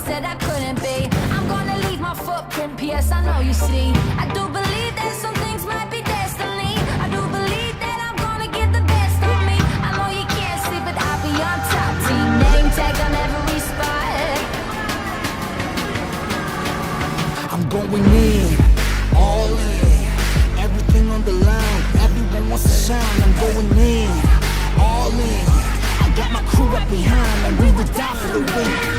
said I couldn't be. I'm gonna leave my footprint, P.S. I know you see. I do believe that some things might be destiny. I do believe that I'm gonna give the best of me. I know you can't see, but I'll be on top. Team name tag on every spot. I'm going in, all in, everything on the line, everyone wants to shine. I'm going in, all in, I got my crew right behind, and we would die for the win.